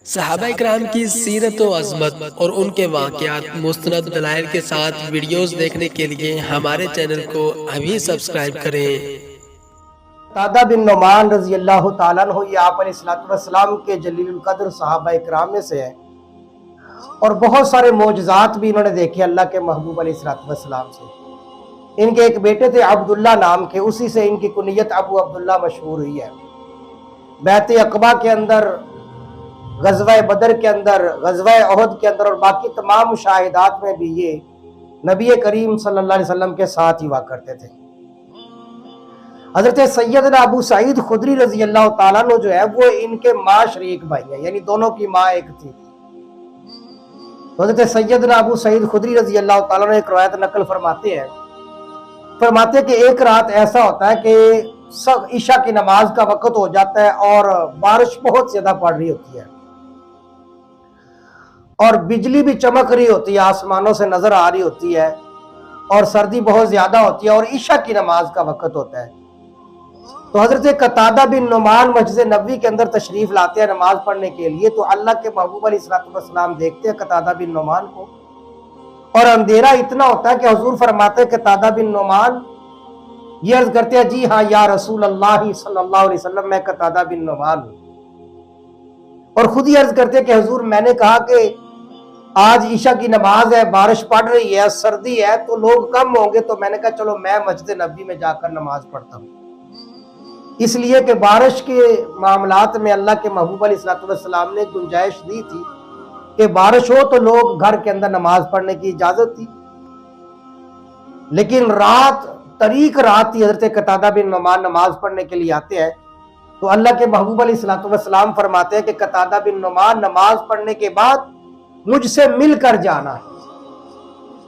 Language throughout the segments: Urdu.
صحابہ کرام کی سیرت و عظمت اور ان کے واقعات مستند دلائل کے ساتھ ویڈیوز دیکھنے کے لیے ہمارے چینل کو ابھی سبسکرائب کریں۔ قتادہ بن نعمان رضی اللہ تعالیٰ عنہ یہ آپ علیہ السلام کے جلیل القدر صحابہ اکرام میں سے ہیں، اور بہت سارے معجزات بھی انہوں نے دیکھے اللہ کے محبوب علیہ السلام سے۔ ان کے ایک بیٹے تھے عبداللہ نام کے، اسی سے ان کی کنیت ابو عبداللہ مشہور ہوئی ہے۔ بیعت عقبہ کے اندر، غزوہ بدر کے اندر، غزوہ احد کے اندر اور باقی تمام مشاہدات میں بھی یہ نبی کریم صلی اللہ علیہ وسلم کے ساتھ ہی ہوا کرتے تھے۔ حضرت سیدنا ابو سعید خدری رضی اللہ تعالیٰ عنہ جو ہے وہ ان کے ماں شریک بھائی ہیں، یعنی دونوں کی ماں ایک تھی۔ حضرت سیدنا ابو سعید خدری رضی اللہ تعالیٰ عنہ ایک روایت نقل فرماتے ہیں کہ ایک رات ایسا ہوتا ہے کہ عشاء کی نماز کا وقت ہو جاتا ہے اور بارش بہت زیادہ پڑ رہی ہوتی ہے اور بجلی بھی چمک رہی ہوتی ہے، آسمانوں سے نظر آ رہی ہوتی ہے، اور سردی بہت زیادہ ہوتی ہے اور عشاء کی نماز کا وقت ہوتا ہے۔ تو حضرت قتادہ بن نعمان مسجد نبوی کے اندر تشریف لاتے ہیں نماز پڑھنے کے لیے، تو اللہ کے محبوب علیہ السلام دیکھتے ہیں قتادہ بن نعمان کو، اور اندھیرا اتنا ہوتا ہے کہ حضور فرماتے ہیں قتادہ بن نعمان یہ عرض کرتے ہیں جی ہاں یا رسول اللہ صلی اللہ علیہ وسلم، میں قتادہ بن نعمان ہوں، اور خود ہی عرض کرتے ہیں کہ حضور میں نے کہا کہ آج عشاء کی نماز ہے، بارش پڑ رہی ہے، سردی ہے، تو لوگ کم ہوں گے، تو میں نے کہا چلو میں مسجد نبوی میں جا کر نماز پڑھتا ہوں، اس لیے کہ بارش کے معاملات میں اللہ کے محبوب علیہ السلام نے گنجائش دی تھی کہ بارش ہو تو لوگ گھر کے اندر نماز پڑھنے کی اجازت تھی، لیکن طریق رات تھی، حضرت قتادہ بن نعمان نماز پڑھنے کے لیے آتے ہیں، تو اللہ کے محبوب علیہ السلام فرماتے ہیں کہ قتادہ بن نعمان نماز پڑھنے کے بعد مجھ سے مل کر جانا ہے۔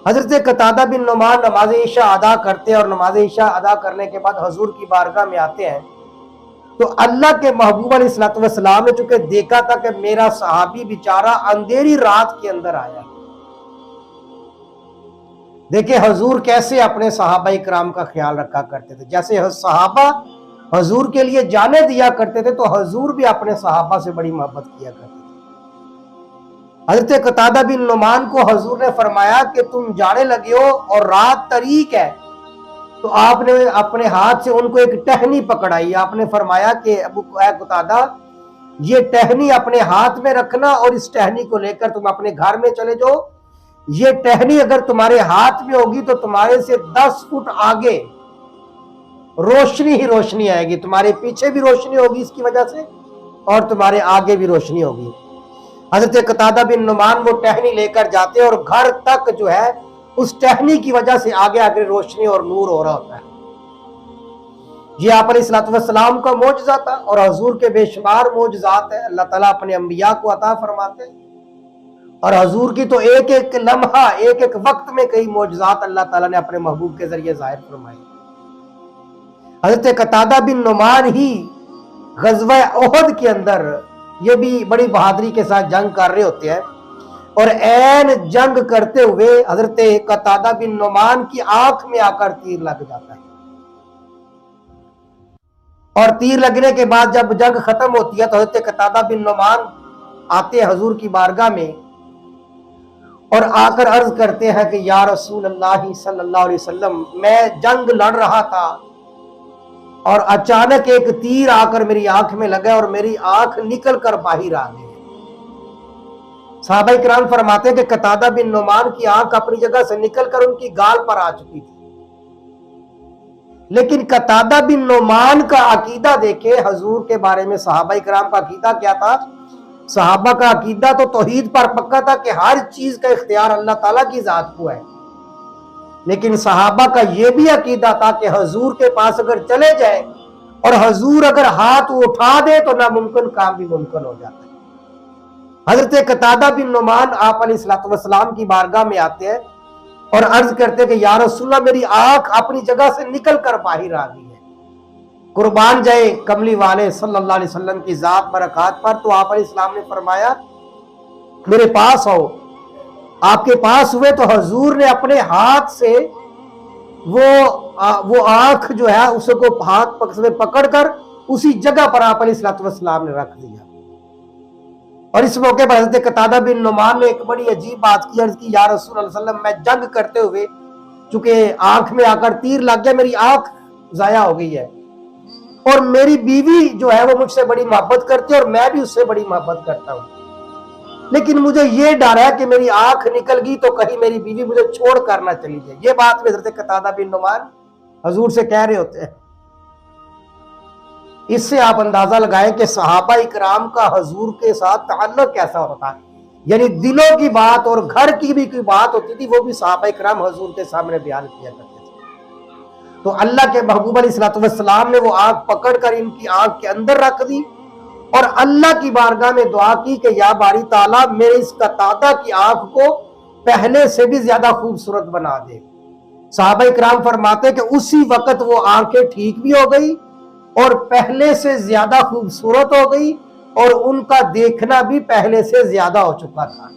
حضرت قتادہ بن نعمان نماز عشاء ادا کرتے ہیں، اور نماز عشاء ادا کرنے کے بعد حضور کی بارگاہ میں آتے ہیں، تو اللہ کے محبوب علیہ السلام نے چونکہ دیکھا تھا کہ میرا صحابی بیچارہ اندھیری رات کے اندر آیا۔ دیکھیں حضور کیسے اپنے صحابہ اکرام کا خیال رکھا کرتے تھے، جیسے صحابہ حضور کے لیے جانے دیا کرتے تھے تو حضور بھی اپنے صحابہ سے بڑی محبت کیا کرتے تھے۔ حضرت قتادہ بن نعمان کو حضور نے فرمایا کہ تم جانے لگے ہو اور رات طریق ہے، تو آپ نے اپنے ہاتھ سے ان کو ایک ٹہنی پکڑائی، آپ نے فرمایا کہ اے قتادہ یہ ٹہنی اپنے ہاتھ میں رکھنا، اور اس ٹہنی کو لے کر تم اپنے گھر میں چلے جاؤ، یہ ٹہنی اگر تمہارے ہاتھ میں ہوگی تو تمہارے سے 10 فٹ آگے روشنی ہی روشنی آئے گی، تمہارے پیچھے بھی روشنی ہوگی اس کی وجہ سے، اور تمہارے آگے بھی روشنی ہوگی۔ حضرت قتادہ بن نعمان وہ ٹہنی لے کر جاتے اور گھر تک جو ہے اس ٹہنی کی وجہ سے آگے آگے روشنی اور نور ہو رہا ہوتا ہے۔ یہ آپ علیہ السلام کا معجزہ تھا، اور حضور کے بے شمار معجزات ہیں، اللہ تعالیٰ اپنے انبیاء کو عطا فرماتے ہیں، اور حضور کی تو ایک ایک لمحہ ایک ایک وقت میں کئی معجزات اللہ تعالیٰ نے اپنے محبوب کے ذریعے ظاہر فرمائے۔ حضرت قتادہ بن نعمان ہی غزوہ احد کے اندر یہ بھی بڑی بہادری کے ساتھ جنگ کر رہے ہوتے ہیں، اور عین جنگ کرتے ہوئے حضرت قتادہ بن نعمان کی آنکھ میں آ کر تیر لگ جاتا ہے، اور تیر لگنے کے بعد جب جنگ ختم ہوتی ہے تو حضرت قتادہ بن نعمان آتے ہیں حضور کی بارگاہ میں، اور آ کر عرض کرتے ہیں کہ یا رسول اللہ صلی اللہ علیہ وسلم میں جنگ لڑ رہا تھا اور اچانک ایک تیر آ کر میری آنکھ میں لگا اور میری آنکھ نکل کر باہر آ گئی۔ صحابہ کرام فرماتے ہیں کہ قتادہ بن نعمان کی آنکھ اپنی جگہ سے نکل کر ان کی گال پر آ چکی تھی، لیکن قتادہ بن نعمان کا عقیدہ دیکھے حضور کے بارے میں۔ صحابہ کرام کا عقیدہ کیا تھا؟ صحابہ کا عقیدہ تو توحید پر پکا تھا کہ ہر چیز کا اختیار اللہ تعالیٰ کی ذات کو ہے، لیکن صحابہ کا یہ بھی عقیدہ تھا کہ حضور کے پاس اگر چلے جائیں اور حضور اگر ہاتھ اٹھا دے تو ناممکن کام بھی ممکن ہو جاتا ہے۔ حضرت قتادہ بن نعمان آپ علیہ السلام کی بارگاہ میں آتے ہیں اور عرض کرتے کہ یا رسول اللہ میری آنکھ اپنی جگہ سے نکل کر باہر آ گئی ہے، قربان جائے کملی والے صلی اللہ علیہ وسلم کی ذات برکات پر۔ تو آپ علیہ السلام نے فرمایا میرے پاس آؤ۔ آپ کے پاس ہوئے تو حضور نے اپنے ہاتھ سے وہ آنکھ جو ہے اس کو ہاتھ سے پکڑ کر اسی جگہ پر آپ علیہ السلام نے رکھ دیا۔ اور اس موقع پر حضرت قتادہ بن نعمان نے ایک بڑی عجیب بات کی، عرض کی یا رسول اللہ صلی اللہ علیہ وسلم، میں جنگ کرتے ہوئے چونکہ آنکھ میں آ کر تیر لگ گیا، میری آنکھ ضائع ہو گئی ہے، اور میری بیوی جو ہے وہ مجھ سے بڑی محبت کرتی ہے اور میں بھی اس سے بڑی محبت کرتا ہوں، لیکن مجھے یہ ڈر ہے کہ میری آنکھ نکل گئی تو کہیں میری بیوی مجھے چھوڑ کر نہ چلی جائے۔ یہ بات میں حضرت قتادہ بن نعمان حضور سے کہہ رہے ہوتے ہیں۔ اس سے آپ اندازہ لگائیں کہ صحابہ اکرام کا حضور کے ساتھ تعلق کیسا ہوتا ہے، یعنی دلوں کی بات اور گھر کی بھی کوئی بات ہوتی تھی وہ بھی صحابہ اکرام حضور کے سامنے بیان کیا کرتے تھے۔ تو اللہ کے محبوب علیہ الصلوۃ والسلام نے وہ آنکھ پکڑ کر ان کی آنکھ کے اندر رکھ دی اور اللہ کی بارگاہ میں دعا کی کہ یا باری تعالیٰ میرے اس قتادہ کی آنکھ کو پہلے سے بھی زیادہ خوبصورت بنا دے۔ صحابہ اکرام فرماتے کہ اسی وقت وہ آنکھیں ٹھیک بھی ہو گئی اور پہلے سے زیادہ خوبصورت ہو گئی اور ان کا دیکھنا بھی پہلے سے زیادہ ہو چکا تھا۔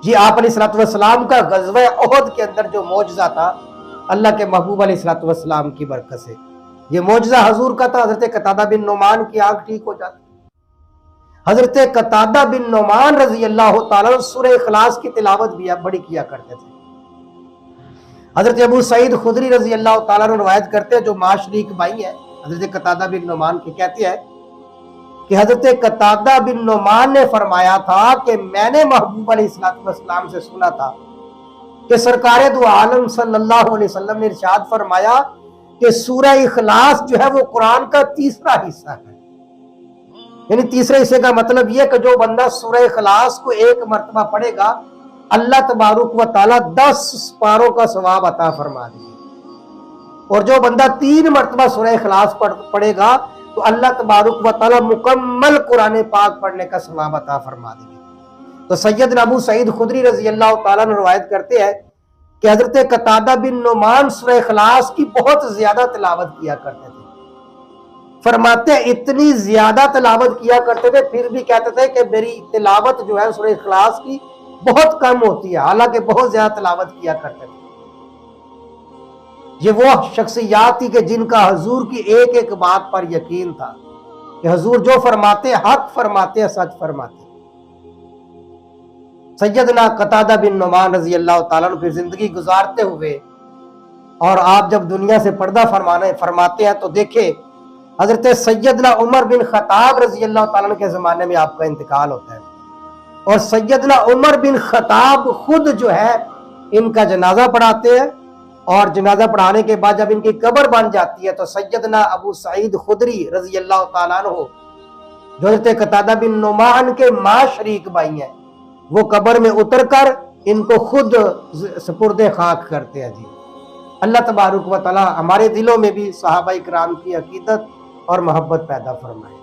جی آپ علیہ الصلوۃ والسلام کا غزوہ احد کے اندر جو معجزہ تھا اللہ کے محبوب علیہ الصلوۃ والسلام کی برکت سے، یہ معجزہ حضور کا تھا، حضرت قتادہ بن نعمان کی آنکھ ٹھیک ہو جاتی۔ حضرت قتادہ بن نعمان رضی اللہ تعالیٰ عنہ سورہ اخلاص کی تلاوت بھی بڑی کیا کرتے تھے۔ حضرت ابو سعید خدری رضی اللہ تعالیٰ عنہ روایت کرتے ہیں، جو معاشریک بھائی ہیں حضرت قتادہ بن نعمان کے، کہتے ہیں کہ حضرت قتادہ بن نعمان نے فرمایا تھا کہ میں نے محبوب علیہ الصلوۃ والسلام سے سنا تھا کہ سرکار دو عالم صلی اللہ علیہ وسلم نے ارشاد فرمایا کہ سورہ اخلاص جو ہے وہ قرآن کا تیسرا حصہ ہے، یعنی تیسرے حصے کا مطلب یہ کہ جو بندہ سورہ اخلاص کو ایک مرتبہ پڑھے گا اللہ تبارک و تعالیٰ 10 پاروں کا ثواب عطا فرما دے گا، اور جو بندہ 3 مرتبہ سورہ اخلاص پڑھے گا تو اللہ تبارک و تعالیٰ مکمل قرآن پاک پڑھنے کا ثواب عطا فرما دے گا۔ تو سیدنا ابو سعید خدری رضی اللہ تعالیٰ عنہ روایت کرتے ہیں کہ حضرت قتادہ بن نعمان سورہ اخلاص کی بہت زیادہ تلاوت کیا کرتے تھے۔ فرماتے ہیں اتنی زیادہ تلاوت کیا کرتے تھے پھر بھی کہتے تھے کہ میری تلاوت جو ہے سورہ اخلاص کی بہت کم ہوتی ہے، حالانکہ بہت زیادہ تلاوت کیا کرتے تھے۔ یہ وہ شخصیات تھی کہ جن کا حضور کی ایک ایک بات پر یقین تھا کہ حضور جو فرماتے حق فرماتے ہیں، سچ فرماتے۔ سیدنا قتادہ بن نعمان رضی اللہ تعالیٰ عنہ پھر زندگی گزارتے ہوئے اور آپ جب دنیا سے پردہ فرماتے ہیں تو دیکھیں حضرت سیدنا عمر بن خطاب رضی اللہ تعالیٰ عنہ کے زمانے میں آپ کا انتقال ہوتا ہے، اور سیدنا عمر بن خطاب خود جو ہے ان کا جنازہ پڑھاتے ہیں، اور جنازہ پڑھانے کے بعد جب ان کی قبر بن جاتی ہے تو سیدنا ابو سعید خدری رضی اللہ تعالیٰ عنہ جو حضرت قتادہ بن نعمان کے ماں شریک بھائی ہیں وہ قبر میں اتر کر ان کو خود سپرد خاک کرتے ہیں۔ جی اللہ تبارک و تعالی ہمارے دلوں میں بھی صحابہ اکرام کی عقیدت اور محبت پیدا فرمائے۔